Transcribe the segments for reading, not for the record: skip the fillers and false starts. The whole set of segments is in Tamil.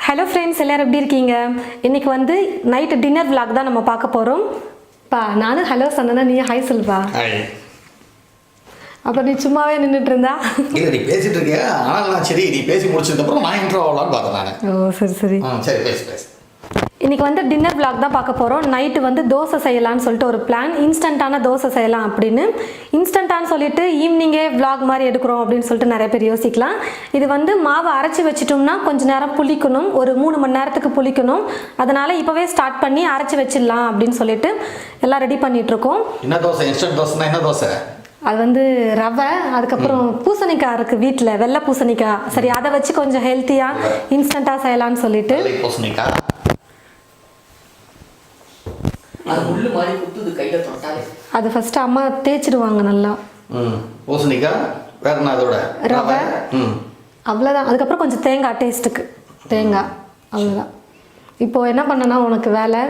ஹலோ ஃப்ரெண்ட்ஸ், எல்லாரும் எப்படி இருக்கீங்க? இன்னைக்கு வந்து நைட் டின்னர் vlog தான் நம்ம பார்க்க போகிறோம். பா நானும் ஹலோ சொன்னா நீ ஹாய் சொல்பா. அப்போ நீ சும்மாவே நின்றுட்டு இருந்தா இல்லை நீ பேசிட்டு இருக்கியா? ஆனால் நான் சரி நீ பேசி முடிச்சதுக்கப்புறம் நான் இன்ட்ரோ ஆகலான்னு பார்த்தேன் நான். ஓ சரி சரி சரி பேசு. இன்னைக்கு வந்து டின்னர் vlog தான் பார்க்க போகிறோம். நைட்டு வந்து தோசை செய்யலான்னு சொல்லிட்டு ஒரு பிளான், இன்ஸ்டண்ட்டான தோசை செய்யலாம் அப்படின்னு. இன்ஸ்டண்ட்டானு சொல்லிட்டு ஈவினிங்கே vlog மாதிரி எடுக்கிறோம் அப்படின்னு சொல்லிட்டு நிறைய பேர் யோசிக்கலாம். இது வந்து மாவு அரைச்சி வச்சிட்டோம்னா கொஞ்சம் நேரம் புளிக்கணும், ஒரு 3 மணி நேரத்துக்கு புளிக்கணும். அதனால் இப்போவே ஸ்டார்ட் பண்ணி அரைச்சி வச்சிடலாம் அப்படின்னு சொல்லிட்டு எல்லாம் ரெடி பண்ணிகிட்ருக்கோம். என்ன தோசை? இன்ஸ்டன்ட் தோசைனா என்ன தோசை? அது வந்து ரவை, அதுக்கப்புறம் பூசணிக்காய் இருக்குது வீட்டில், வெள்ளை பூசணிக்காய். சரி அதை வச்சு கொஞ்சம் ஹெல்த்தியாக இன்ஸ்டண்ட்டாக செய்யலான்னு சொல்லிட்டு. பூசணிக்காய் அது ஃபர்ஸ்ட் அம்மா தேய்ச்சிடுவாங்க நல்லா. பூசணிக்காய் வேற என்ன? அதோட ரவை அவ்வளோதான். அதுக்கப்புறம் கொஞ்சம் தேங்காய் டேஸ்ட்டுக்கு தேங்காய், அவ்வளோதான். இப்போது என்ன பண்ணனா உனக்கு வேலை,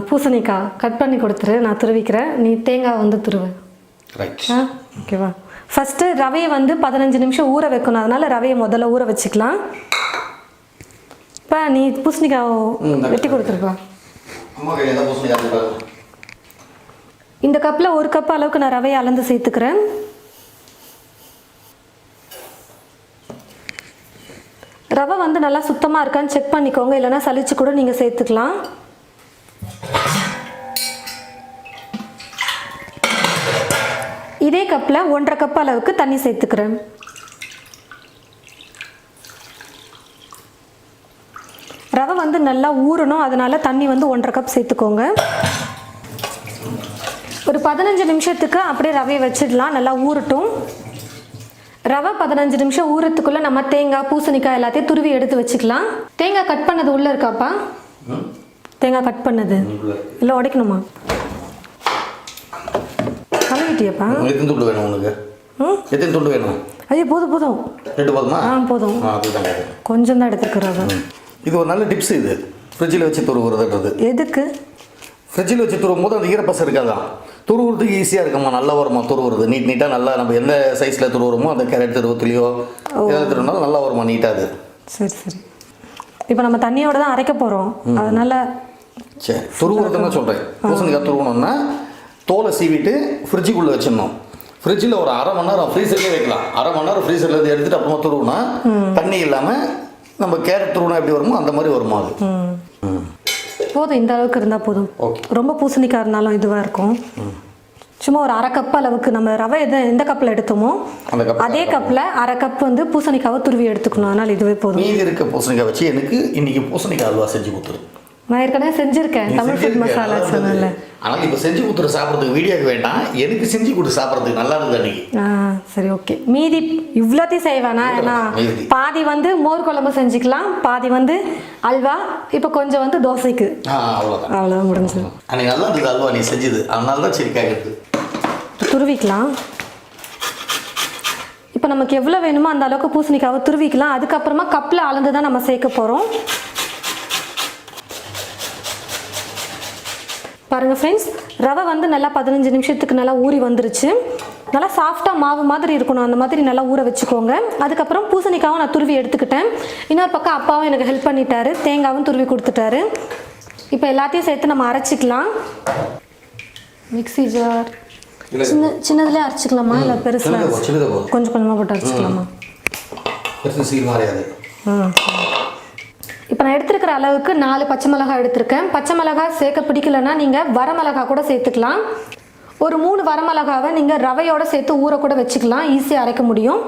பூசணிக்காய் கட் பண்ணி கொடுத்துரு, நான் துருவிக்கிறேன், நீ தேங்காய் வந்து துருவு. ஓகேவா? ஃபஸ்ட்டு ரவையை வந்து 15 நிமிஷம் ஊற வைக்கணும். அதனால் ரவையை முதல்ல ஊற வச்சுக்கலாம். இப்போ நீ பூசணிக்காய் வெட்டி கொடுத்துருப்பா. இந்த கப்பில் 1 கப் அளவுக்கு நான் ரவையை அளந்து சேர்த்துக்கிறேன். ரவை வந்து நல்லா சுத்தமாக இருக்கான்னு செக் பண்ணிக்கோங்க, இல்லைனா சலிச்சு கூட நீங்கள் சேர்த்துக்கலாம். இதே கப்பில் 1.5 கப் அளவுக்கு தண்ணி சேர்த்துக்கிறேன். ரவை வந்து நல்லா ஊறணும், அதனால தண்ணி வந்து 1.5 கப் சேர்த்துக்கோங்க. ஒரு 15 நிமிஷத்துக்கு அப்படியே ரவையை வச்சிடலாம், நல்லா ஊறட்டும். ரவை 15 நிமிஷம் ஊறத்துக்குள்ளே நம்ம தேங்காய் பூசணிக்காய் எல்லாத்தையும் துருவி எடுத்து வச்சுக்கலாம். தேங்காய் கட் பண்ணது உள்ளே இருக்காப்பா? தேங்காய் கட் பண்ணது இல்லை, உடைக்கணுமா? கழுவிட்டியப்பா? எத்தனை துண்டு வேணும் உனக்கு? எத்தனை துண்டு வேணும்? ஐயோ போதும் போதும். 2 போதுமா? போதும், கொஞ்சம் தான் எடுத்துக்கிறதா. இது ஒரு நல்ல டிப்ஸ். இது ஃப்ரிட்ஜில் வச்சு துருவுறதுன்றது. எதுக்கு? ஃப்ரிட்ஜில் வச்சு துருவும் போது அந்த ஈரப்பசம் இருக்காதான், துருவுறதுக்கு ஈஸியாக இருக்குமா, நல்லா வருமா துருவுறது. நீட்டாக நல்லா நம்ம எந்த சைஸில் துருவுறோமோ அந்த கேரட் துருவத்துலையோ எதாவது துருவினாலும் நல்லா வருமா நீட்டாக அது. சரி சரி. இப்போ நம்ம தண்ணியோட தான் அரைக்க போகிறோம், அதனால் சரி துருவுறதுன்னு சொல்கிறேன். பூசணிக்காய் துருவணும்னா தோலை சீவிட்டு ஃப்ரிட்ஜுக்குள்ளே வச்சிடணும். ஃப்ரிட்ஜில் ஒரு 1/2 மணி நேரம் ஃப்ரீசர்லேயே வைக்கலாம். 1/2 மணி நேரம் ஃப்ரீசரில் இருந்து எடுத்துகிட்டு அப்புறமா துருவுனா தண்ணி இல்லாமல் நம்ம கேரட் துருவுனா எப்படி வருமோ அந்த மாதிரி வருமா அது. போதும், இந்த அளவுக்கு இருந்தால் போதும். ரொம்ப பூசணிக்காய் இருந்தாலும் இதுவாக இருக்கும். சும்மா ஒரு 1/2 கப் அளவுக்கு நம்ம ரவை எந்த கப்பில் எடுத்தோமோ அதே கப்பில் 1/2 கப் வந்து பூசணிக்காவை துருவி எடுத்துக்கணும். அதனால் இதுவே போதும். மீதி இருக்க பூசணிக்காய் வச்சு எனக்கு இன்னைக்கு பூசணிக்காய் அல்வா செஞ்சு கொடுத்துரு. நான் ஏற்கனவே செஞ்சுருக்கேன், தமிழ் ஃபுட் மசாலா சொன்னல. ஆனால் இப்போ செஞ்சு கொடுத்துரு சாப்பிட்றதுக்கு வீடியோக்கு வேண்டாம், எனக்கு செஞ்சு கொடு சாப்பிட்றதுக்கு நல்லா இருந்தது அன்றைக்கி. சரி ஓகே. மீதி இவ்வளோத்தையும் செய்வேனா? ஏன்னா பாதி வந்து மோர் குழம்பு செஞ்சுக்கலாம், பாதி வந்து அல்வா, இப்போ கொஞ்சம் வந்து தோசைக்கு. அவ்வளோதான் முடிஞ்சது. அன்றைக்கி நல்லா இருந்தது அல்வா நீ செஞ்சது, அதனால தான் சரி கேட்குறது. துருவிக்கலாம். இப்போ நமக்கு எவ்வளோ வேணுமோ அந்த அளவுக்கு பூசணிக்காவை துருவிக்கலாம். அதுக்கப்புறமா கப்பில் அளந்து தான் நம்ம சேர்க்க போகிறோம். பாருங்கள் ஃப்ரெண்ட்ஸ், ரவை வந்து நல்லா 15 நிமிஷத்துக்கு நல்லா ஊறி வந்துருச்சு. நல்லா சாஃப்டாக மாவு மாதிரி இருக்கணும், அந்த மாதிரி நல்லா ஊற வச்சுக்கோங்க. அதுக்கப்புறம் பூசணிக்காவும் நான் துருவி எடுத்துக்கிட்டேன். இன்னொரு பக்கம் அப்பாவும் எனக்கு ஹெல்ப் பண்ணிட்டாரு, தேங்காவும் துருவி கொடுத்துட்டாரு. இப்போ எல்லாத்தையும் சேர்த்து நம்ம அரைச்சிக்கலாம். மிக்ஸி ஜார் சின்னதுலேயே அரைச்சிக்கலாமா இல்லை பெருசில் கொஞ்சம் கொஞ்சமாக போட்டு அரைச்சிக்கலாமா? இப்போ நான் எடுத்துருக்கிற அளவுக்கு 4 பச்சை மிளகாய் எடுத்திருக்கேன். பச்சை மிளகாய் சேர்க்க பிடிக்கலன்னா நீங்கள் வரமிளகாய் கூட சேர்த்துக்கலாம். ஒரு 3 வரமிளகாவை நீங்கள் ரவையோடு சேர்த்து ஊற கூட வச்சுக்கலாம், ஈஸியாக அரைக்க முடியும்.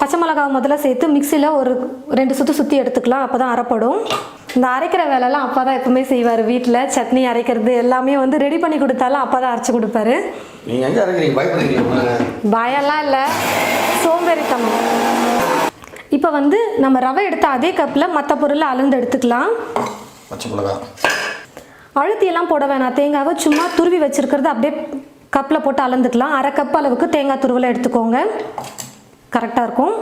பச்சை மிளகாவை முதல்ல சேர்த்து மிக்சியில் ஒரு 2 சுற்றி எடுத்துக்கலாம், அப்போ தான் அரைப்படும். இந்த அரைக்கிற வேலைலாம் அப்பா தான் எப்பவுமே செய்வார். வீட்டில் சட்னி அரைக்கிறது எல்லாமே வந்து ரெடி பண்ணி கொடுத்தாலும் அப்பா தான் அரைச்சி கொடுப்பாரு. பயம்லாம் இல்லை, சோம்பேறித்தனம். இப்போ வந்து நம்ம ரவை எடுத்த அதே கப்பில் மற்ற பொருளை அளந்து எடுத்துக்கலாம். பச்சை மிளகாய் அழுத்தியெல்லாம் போட வேணாம், தேங்காவை சும்மா துருவி வச்சுருக்கிறது அப்படியே கப்பில் போட்டு அளந்துக்கலாம். 1/2 கப் அளவுக்கு தேங்காய் துருவலை எடுத்துக்கோங்க, கரெக்டாக இருக்கும்.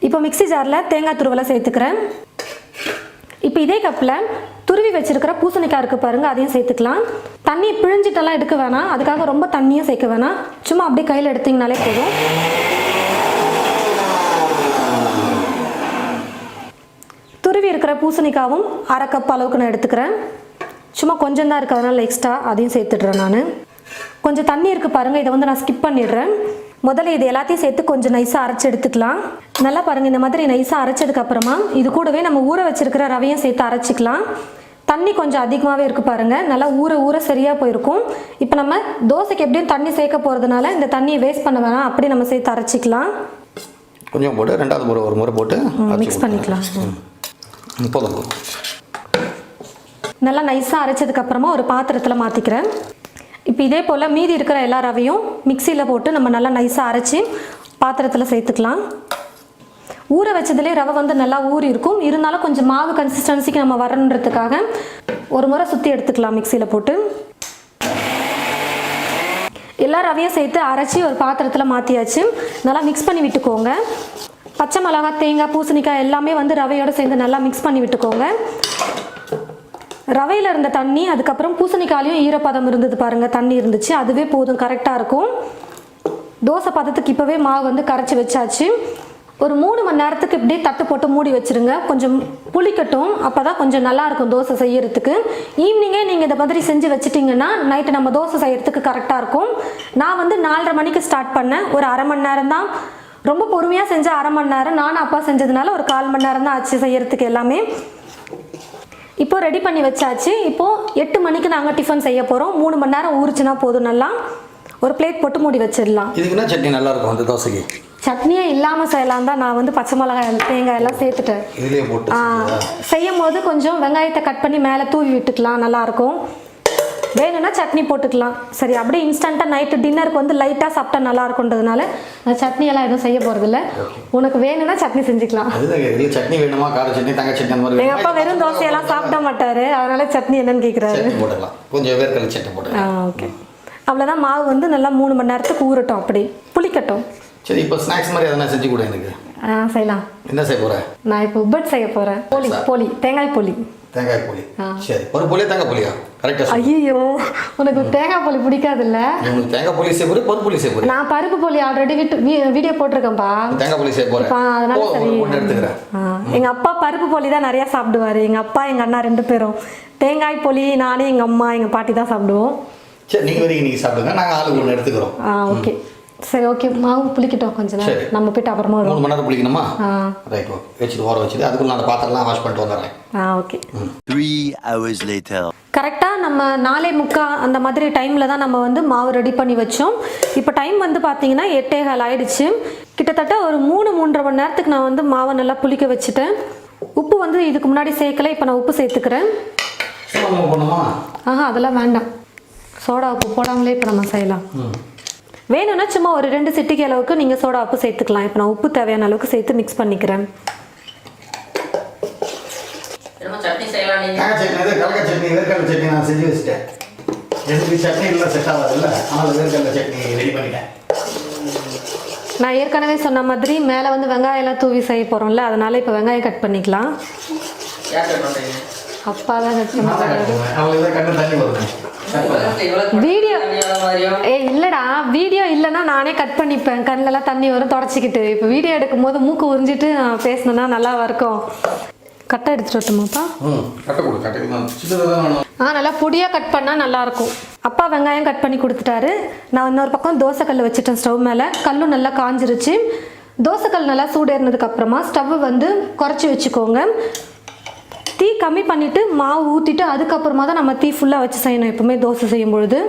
இப்போ மிக்ஸி ஜாரில் தேங்காய் துருவலை சேர்த்துக்கிறேன். இப்போ இதே கப்பில் துருவி வச்சுருக்கிற பூசணிக்காய் இருக்குது பாருங்கள், அதையும் சேர்த்துக்கலாம். தண்ணி பிழிஞ்சிட்டெல்லாம் எடுக்க வேணாம், அதுக்காக ரொம்ப தண்ணியும் சேர்க்க வேணாம், சும்மா அப்படியே கையில் எடுத்திங்கனாலே போதும். இருக்கிற பூசணிக்காவும் 1/2 கப் அளவுக்கு நான் எடுத்துக்கிறேன். சும்மா கொஞ்சம் தான் இருக்குது, அதனால் எக்ஸ்ட்ரா அதையும் சேர்த்துடுறேன். நான் கொஞ்சம் தண்ணி இருக்குது பாருங்கள், இதை வந்து நான் ஸ்கிப் பண்ணிடுறேன். முதல்ல இது எல்லாத்தையும் சேர்த்து கொஞ்சம் நைஸாக அரைச்சி எடுத்துக்கலாம். நல்லா பாருங்கள், இந்த மாதிரி நைஸாக அரைச்சதுக்கப்புறமா இது கூடவே நம்ம ஊற வச்சுருக்கிற ரவையும் சேர்த்து அரைச்சிக்கலாம். தண்ணி கொஞ்சம் அதிகமாகவே இருக்குது பாருங்கள், நல்லா ஊற சரியாக போயிருக்கும். இப்போ நம்ம தோசைக்கு எப்படியும் தண்ணி சேர்க்க போகிறதுனால இந்த தண்ணியை வேஸ்ட் பண்ண வேணாம், அப்படி நம்ம சேர்த்து அரைச்சிக்கலாம். கொஞ்சம் போட்டு ரெண்டாவது ஒரு முறை போட்டு மிக்ஸ் பண்ணிக்கலாம். போதும். நல்லா நைஸாக அரைச்சதுக்கப்புறமா ஒரு பாத்திரத்தில் மாற்றிக்கிறேன். இப்போ இதே போல் மீதி இருக்கிற எல்லா ரவையும் மிக்சியில் போட்டு நம்ம நல்லா நைஸாக அரைச்சி பாத்திரத்தில் சேர்த்துக்கலாம். ஊற வச்சதுலேயே ரவை வந்து நல்லா ஊறி இருக்கும், இருந்தாலும் கொஞ்சம் மாவு கன்சிஸ்டன்சிக்கு நம்ம வரணுன்றதுக்காக ஒரு முறை சுற்றி எடுத்துக்கலாம் மிக்சியில் போட்டு. எல்லா ரவையும் சேர்த்து அரைச்சி ஒரு பாத்திரத்தில் மாற்றியாச்சு. நல்லா மிக்ஸ் பண்ணி விட்டுக்கோங்க. பச்சை மிளகாய், தேங்காய், பூசணிக்காய் எல்லாமே வந்து ரவையோடு சேர்ந்து நல்லா மிக்ஸ் பண்ணி விட்டுக்கோங்க. ரவையில் இருந்த தண்ணி, அதுக்கப்புறம் பூசணிக்காயிலையும் ஈரப்பதம் இருந்தது பாருங்கள், தண்ணி இருந்துச்சு, அதுவே போதும், கரெக்டாக இருக்கும். தோசை பதத்துக்கு இப்போவே மாவு வந்து கரைச்சி வச்சாச்சு. ஒரு 3 மணி நேரத்துக்கு இப்படியே தட்டு போட்டு மூடி வச்சுருங்க, கொஞ்சம் புளிக்கட்டும். அப்போ தான் கொஞ்சம் நல்லாயிருக்கும் தோசை செய்யறதுக்கு. ஈவினிங்கே நீங்கள் இந்த மாதிரி செஞ்சு வச்சுட்டிங்கன்னா நைட்டு நம்ம தோசை செய்யறதுக்கு கரெக்டாக இருக்கும். நான் வந்து 4:30 மணிக்கு ஸ்டார்ட் பண்ணேன், ஒரு 1/2 மணி நேரம் தான். ரொம்ப பொறுமையாக செஞ்சால் 1/2 மணி நேரம், நானும் அப்பா செஞ்சதுனால ஒரு 1/4 மணி நேரம் தான் ஆச்சு செய்யறதுக்கு எல்லாமே. இப்போ ரெடி பண்ணி வச்சாச்சு. இப்போது 8 மணிக்கு நாங்கள் டிஃபன் செய்ய போகிறோம். 3 மணி நேரம் ஊறிச்சுன்னா போதும். நல்லா ஒரு பிளேட் போட்டு மூடி வச்சிடலாம். இதுக்குன்னா சட்னி நல்லா இருக்கும் அந்த தோசைக்கு. சட்னியே இல்லாமல் செய்யலாம் தான் நான் வந்து பச்சை மிளகாய், தேங்காய் எல்லாம் சேர்த்துட்டேன். இதுலேயே போட்டு செய்யும் போது கொஞ்சம் வெங்காயத்தை கட் பண்ணி மேலே தூவி விட்டுக்கலாம், நல்லாயிருக்கும். வேணும்னா சட்னி போட்டுக்கலாம். சரி, அப்படியே இன்ஸ்டண்ட்டாக நைட்டு டின்னருக்கு வந்து லைட்டாக சாப்பிட்டா நல்லா இருக்குன்றதுனால நான் சட்னியெல்லாம் எதுவும் செய்ய போகிறதில்ல. உனக்கு வேணும்னா சட்னி செஞ்சுக்கலாம். சட்னி வேணுமா, கார சட்னி, தேங்காய் சட்னி, அந்த மாதிரி. எங்கள் அப்பா வெறும் தோசையெல்லாம் சாப்பிட மாட்டார், அதனால சட்னி என்னன்னு கேட்குறாரு. போட்டுக்கலாம், கொஞ்சம் வேர்க்கடலை சட்னி போட்டுக்கலாம். ஓகே, அவ்வளோதான். மாவு வந்து நல்லா 3 மணி நேரத்துக்கு ஊறட்டும், அப்படி புளிக்கட்டும். சரி, இப்போ ஸ்நாக்ஸ் மாதிரி எதனா செஞ்சு கொடு எனக்கு. செய்யலாம். என்ன செய்ய போகிறேன்? நான் இப்போ உப்பட் செய்ய போகிறேன். போலி, தேங்காய் போலி. தேங்காய் போலி. சரி, ஒரு போலியா தேங்காய் போலியா? கரெக்டாக. ஐயோ, உனக்கு தேங்காய் போலி பிடிக்காதுல்ல? உனக்கு தேங்காய் போலி செய்ய போகிறேன், பருப்பு போலி செய்ய போகிறேன். நான் பருப்பு போலி ஆல்ரெடி வீடியோ போட்டிருக்கேன்ப்பா. தேங்காய் போலி செய்ய போகிறேன், அதனால சரி எடுத்துக்கிறேன். எங்கள் அப்பா பருப்பு போலி தான் நிறையா சாப்பிடுவார். எங்கள் அப்பா, எங்கள் அண்ணா 2 பேரும். தேங்காய் போலி நானே, எங்கள் அம்மா, எங்கள் பாட்டி தான் சாப்பிடுவோம். சரி, நீங்கள் வரீங்க, நீங்கள் சாப்பிடுங்க, நாங்கள் ஆளுக்கு 1 எடுத்துக்கிறோம். ஓகே, சரி, ஓகே. மாவு புளிக்கட்டும் கொஞ்சம் நேரம், நம்ம போய்ட்டு அப்புறமா 3 மணி நேரம் புளிக்கணுமா? Right, okay. வச்சுட்டு ஓர வச்சுட்டு அதுக்குள்ள அந்த பாத்திரம்லாம் வாஷ் பண்ணிட்டு வந்துடுறேன். ஓகே. 3 hours later. கரெக்டாக நம்ம 4:45 அந்த மாதிரி டைமில் தான் நம்ம வந்து மாவு ரெடி பண்ணி வச்சோம். இப்போ டைம் வந்து பார்த்தீங்கன்னா 8:15 ஆயிடுச்சு. கிட்டத்தட்ட ஒரு 3-3.5 மணி நேரத்துக்கு நான் வந்து மாவை நல்லா புளிக்க வச்சுட்டேன். உப்பு வந்து இதுக்கு முன்னாடி சேர்க்கல, இப்போ நான் உப்பு சேர்த்துக்கிறேன். அதெல்லாம் வேண்டாம், சோடா உப்பு போடாமலே இப்போ நம்ம செய்யலாம். வேணும்னா சும்மா ஒரு 2 சிட்டிகை அளவுக்கு நீங்கள் சோடா உப்பு சேர்த்துக்கலாம். இப்போ நான் உப்பு தேவையான அளவுக்கு சேர்த்து மிக்ஸ் பண்ணிக்கிறேன். சட்னி செய்யலாம். கடலை சட்னி, வேர்க்கடலை சட்னி நான் செஞ்சு வச்சுட்டேன். எனக்கு சட்னி இல்லை செட் ஆகாதுல்ல, அதனால் வேர்க்கடலை சட்னி ரெடி பண்ணிட்டேன். நான் ஏற்கனவே சொன்ன மாதிரி மேலே வந்து வெங்காயம் எல்லாம் தூவி செய்ய போகிறோம்ல, அதனால இப்போ வெங்காயம் கட் பண்ணிக்கலாம். அப்பா தான் கட் பண்ணுறாங்க. வீடியோ இல்லைடா, வீடியோ இல்லைன்னா நானே கட் பண்ணிப்பேன். கண்ணிலலாம் தண்ணி வரும் தொடச்சிக்கிட்டு. இப்போ வீடியோ எடுக்கும் போது மூக்கு உறிஞ்சிட்டு நான் பேசினேன்னா நல்லா இருக்கும். கட்டை எடுத்துட்டு வரட்டுமாப்பா? நல்லா பொடியாக கட் பண்ணால் நல்லாயிருக்கும். அப்பா வெங்காயம் கட் பண்ணி கொடுத்துட்டாரு. நான் இன்னொரு பக்கம் தோசைக்கல் வச்சுட்டேன் ஸ்டவ் மேலே. கல்லும் நல்லா காஞ்சிருச்சு. தோசைக்கல் நல்லா சூடேறினதுக்கப்புறமா ஸ்டவ் வந்து குறைச்சி வச்சுக்கோங்க. தீ கம்மி பண்ணிவிட்டு மாவு ஊற்றிட்டு அதுக்கப்புறமா தான் நம்ம தீ ஃபுல்லாக வச்சு செய்யணும் எப்போவுமே தோசை செய்யும் பொழுது.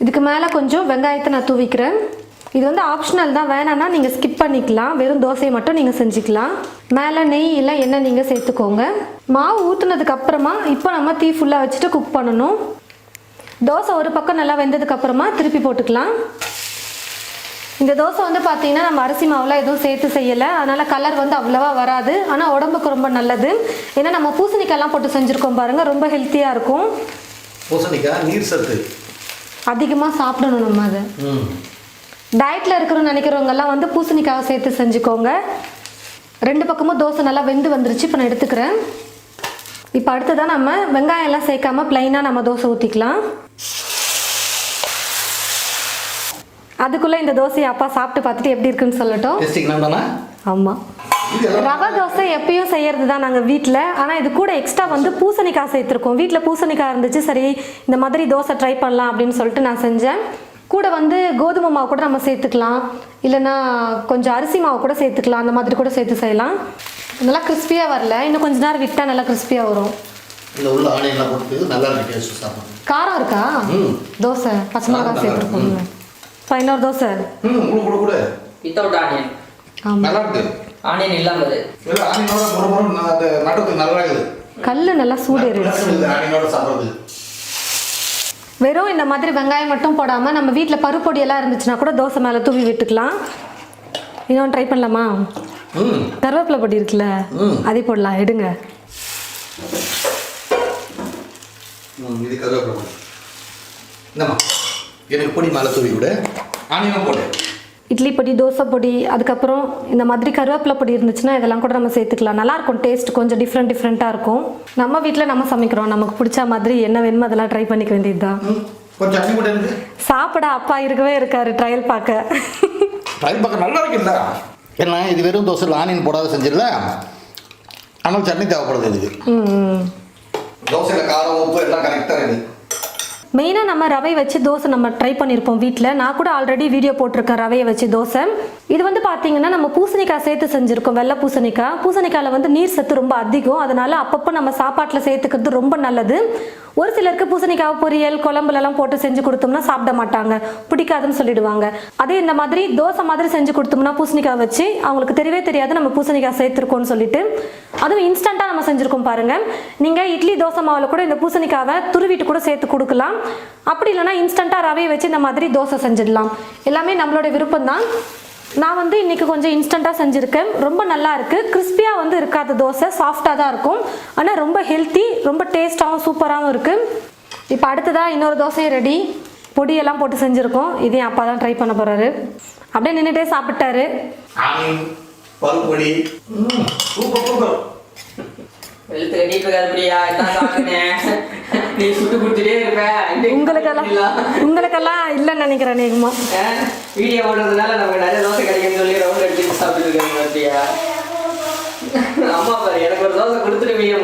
இதுக்கு மேலே கொஞ்சம் வெங்காயத்தை நான் தூவிக்கிறேன். இது வந்து ஆப்ஷனல் தான், வேணான்னா நீங்கள் ஸ்கிப் பண்ணிக்கலாம். வெறும் தோசையை மட்டும் நீங்கள் செஞ்சுக்கலாம். மேலே நெய் இல்லை எண்ணெய் நீங்கள் சேர்த்துக்கோங்க. மாவு ஊற்றுனதுக்கு அப்புறமா இப்போ நம்ம தீ ஃபுல்லாக வச்சுட்டு குக் பண்ணணும். தோசை ஒரு பக்கம் நல்லா வெந்ததுக்கப்புறமா திருப்பி போட்டுக்கலாம். இந்த தோசை வந்து பார்த்தீங்கன்னா நம்ம அரிசி மாவில் எதுவும் சேர்த்து செய்யலை, அதனால் கலர் வந்து அவ்வளோவா வராது. ஆனால் உடம்புக்கு ரொம்ப நல்லது. ஏன்னா நம்ம பூசணிக்காயெல்லாம் போட்டு செஞ்சுருக்கோம் பாருங்கள், ரொம்ப ஹெல்த்தியாக இருக்கும். பூசணிக்காய் நீர் சத்து அதிகமாக சாப்பிடணும். நம்ம அதை டயட்டில் இருக்கிறோன்னு நினைக்கிறவங்கெல்லாம் வந்து பூசணிக்காவை சேர்த்து செஞ்சுக்கோங்க. 2 பக்கமும் தோசை நல்லா வெந்து வந்துருச்சு. இப்போ நான் எடுத்துக்கிறேன். இப்போ அடுத்ததான் நம்ம வெங்காயம் எல்லாம் சேர்க்காம பிளைனாக நம்ம தோசை ஊற்றிக்கலாம். அதுக்குள்ளே இந்த தோசையை அப்பா சாப்பிட்டு பார்த்துட்டு எப்படி இருக்குன்னு சொல்லட்டும். டேஸ்டிங் தானே? ஆமாம். ரவை தோசை எப்பயும் செய்யறது தான் நாங்கள் வீட்டில். ஆனால் இது கூட எக்ஸ்ட்ரா வந்து பூசணிக்காய் சேர்த்துருக்கோம். வீட்டில் பூசணிக்காய் இருந்துச்சு, சரி இந்த மாதிரி தோசை ட்ரை பண்ணலாம் அப்படின்னு சொல்லிட்டு நான் செஞ்சேன். கூட வந்து கோதுமை மாவு கூட நம்ம சேர்த்துக்கலாம், இல்லைன்னா கொஞ்சம் அரிசி மாவு கூட சேர்த்துக்கலாம், அந்த மாதிரி கூட சேர்த்து செய்யலாம். நல்லா கிறிஸ்பியாக வரல, இன்னும் கொஞ்ச நேரம் விட்டால் நல்லா கிறிஸ்பியாக வரும். இந்த உள்ள ஆனியன்லாம் போட்டு நல்லா இருக்கு டேஸ்ட் சாப்பிடுங்க. காரம் இருக்கா? தோசை பச்சை மிளகாய் சேர்த்துருக்கோம். இன்னொரு தோசை கூட வித்தவுட் ஆனியன். நல்லா இருக்கு. ஆனியன் இல்லாமல் இல்ல ஆனியனோட முறுமுறு நட்டத்துக்கு நல்லா இருக்குது. கல்லு நல்லா சூடேறிடுச்சு. ஆனியனோட சாப்பிடுறது. வெறும் இந்த மாதிரி வெங்காயம் மட்டும் போடாமல் நம்ம வீட்டில் பருப்பொடி எல்லாம் இருந்துச்சுன்னா கூட தோசை மேலே தூவி விட்டுக்கலாம். இன்னொன்று ட்ரை பண்ணலாமா? கருவேப்பிலை பொடி இருக்குல்ல, அதே போடலாம். எடுங்க. இது கருவேப்பிலை பொடி. இந்தம்மா எனக்கு பொடி மேலே தூவி விடு. ஆனியனும் போடு. இட்லி பொடி, தோசை பொடி, அதுக்கப்புறம் இந்த மாதிரி கருவேப்பிலை பொடி இருந்துச்சுன்னா இதெல்லாம் கூட நம்ம சேர்த்துக்கலாம். நல்லாயிருக்கும், டேஸ்ட் கொஞ்சம் டிஃப்ரெண்ட்டாக இருக்கும். நம்ம வீட்டில் நம்ம சமைக்கிறோம், நமக்கு பிடிச்ச மாதிரி என்ன வேணுமோ அதெல்லாம் ட்ரை பண்ணிக்க வேண்டியது தான். கொஞ்சம் அள்ளி போட்டு இருக்கு. சாப்பிட அப்பா இருக்கவே இருக்காரு ட்ரையல் பார்க்க. ட்ரையல் பார்க்க நல்லா இருக்குல்ல? ஏன்னா இது வெறும் தோசை ஆனியன் போடாத செஞ்சிடல, ஆனால் சட்னி தேவைப்படுது இதுக்கு. தோசையில் காரம் உப்பு எல்லாம் கரெக்டாக இருக்குது. மெயினாக நம்ம ரவை வச்சு தோசை நம்ம ட்ரை பண்ணியிருப்போம் வீட்டில். நான் கூட ஆல்ரெடி வீடியோ போட்டிருக்கேன் ரவையை வச்சு தோசை. இது வந்து பார்த்தீங்கன்னா நம்ம பூசணிக்காய் சேர்த்து செஞ்சுருக்கோம். வெள்ளை பூசணிக்காய். பூசணிக்காயில் வந்து நீர் சத்து ரொம்ப அதிகம், அதனால அப்பப்போ நம்ம சாப்பாட்டில் சேர்த்துக்கிறது ரொம்ப நல்லது. ஒரு சிலருக்கு பூசணிக்காய் பொரியல் குழம்புலலாம் போட்டு செஞ்சு கொடுத்தோம்னா சாப்பிட மாட்டாங்க, பிடிக்காதுன்னு சொல்லிடுவாங்க. அதே இந்த மாதிரி தோசை மாதிரி செஞ்சு கொடுத்தோம்னா பூசணிக்காய் வச்சு அவங்களுக்கு தெரியவே தெரியாது நம்ம பூசணிக்காய் சேர்த்துருக்கோம்னு சொல்லிட்டு. அதுவும் இன்ஸ்டண்ட்டாக நம்ம செஞ்சுருக்கோம் பாருங்கள். நீங்கள் இட்லி தோசை மாவில் கூட இந்த பூசணிக்காவை துருவிட்டு கூட சேர்த்து கொடுக்கலாம். அப்படி இல்லைனா இன்ஸ்டண்ட்டாக ரவையை வச்சு இந்த மாதிரி தோசை செஞ்சிடலாம். எல்லாமே நம்மளோட விருப்பம் தான். நான் வந்து இன்றைக்கி கொஞ்சம் இன்ஸ்டண்ட்டாக செஞ்சுருக்கேன். ரொம்ப நல்லா இருக்குது. கிறிஸ்பியாக வந்து இருக்காது தோசை, சாஃப்டாக தான் இருக்கும். ஆனால் ரொம்ப ஹெல்த்தி, ரொம்ப டேஸ்ட்டாகவும் சூப்பராகவும் இருக்குது. இப்போ அடுத்ததாக இன்னொரு தோசையும் ரெடி. பொடியெல்லாம் போட்டு செஞ்சுருக்கோம். இதையும் அப்பா தான் ட்ரை பண்ண போகிறாரு. அப்படியே நின்றுட்டே சாப்பிட்டாரு. பருப்பொடி சூப்பர் சூப்பர். வெளுத்து கட்டிட்டு இருக்காதுப்படியா, இதான் சாப்பிட்டேன். நீ சுட்டு கொடுத்துட்டே இருப்ப. உங்களுக்கெல்லாம் இல்லைன்னு நினைக்கிறேன். நீங்கம்மா வீடியோ போடுறதுனால நமக்கு நிறைய தோசை கிடைக்குன்னு சொல்லி ரவுண்ட் அடிச்சு சாப்பிட்டு இருக்காங்க. அம்மா பாரு எனக்கு ஒரு தோசை கொடுத்துட்டு வீடியோ